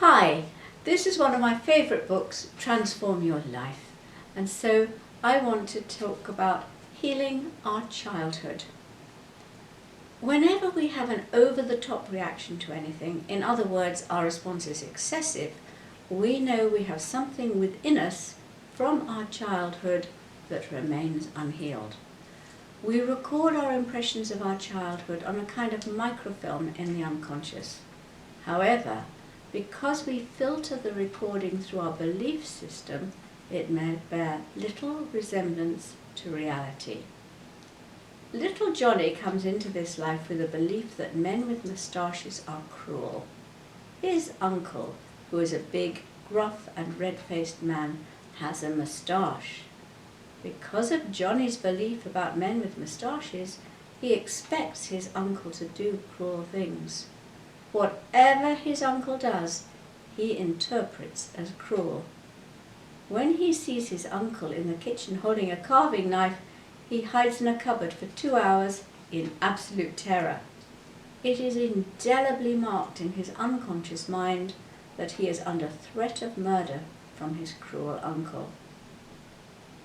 Hi, this is one of my favourite books, Transform Your Life, and so I want to talk about healing our childhood. Whenever we have an over-the-top reaction to anything, in other words, our response is excessive, we know we have something within us from our childhood that remains unhealed. We record our impressions of our childhood on a kind of microfilm in the unconscious. However, because we filter the recording through our belief system, it may bear little resemblance to reality. Little Johnny comes into this life with a belief that men with moustaches are cruel. His uncle, who is a big, gruff and red-faced man, has a moustache. Because of Johnny's belief about men with moustaches, he expects his uncle to do cruel things. Whatever his uncle does, he interprets as cruel. When he sees his uncle in the kitchen holding a carving knife, he hides in a cupboard for 2 hours in absolute terror. It is indelibly marked in his unconscious mind that he is under threat of murder from his cruel uncle.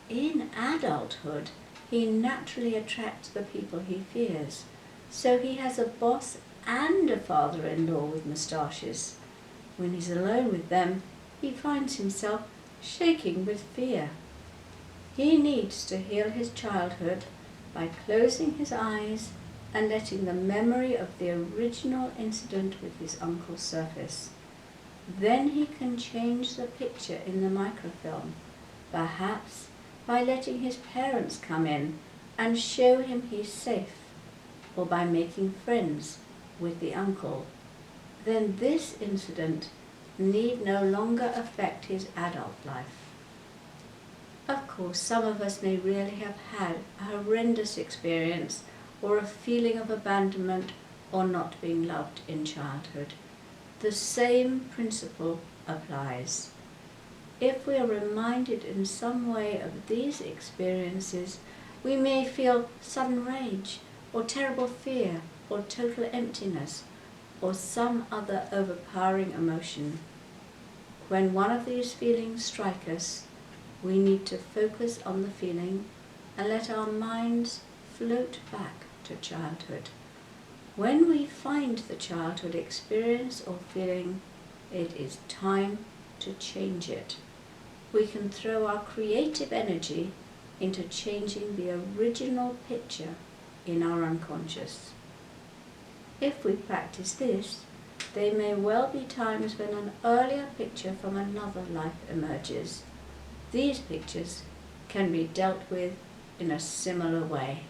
In adulthood, he naturally attracts the people he fears, so he has a boss and a father-in-law with moustaches. When he's alone with them, he finds himself shaking with fear. He needs to heal his childhood by closing his eyes and letting the memory of the original incident with his uncle surface. Then he can change the picture in the microfilm, perhaps by letting his parents come in and show him he's safe, or by making friends with the uncle. Then this incident need no longer affect his adult life. Of course, some of us may really have had a horrendous experience or a feeling of abandonment or not being loved in childhood. The same principle applies. If we are reminded in some way of these experiences, we may feel sudden rage or terrible fear or total emptiness or some other overpowering emotion. When one of these feelings strike us, we need to focus on the feeling and let our minds float back to childhood. When we find the childhood experience or feeling, it is time to change it. We can throw our creative energy into changing the original picture in our unconscious. If we practice this, there may well be times when an earlier picture from another life emerges. These pictures can be dealt with in a similar way.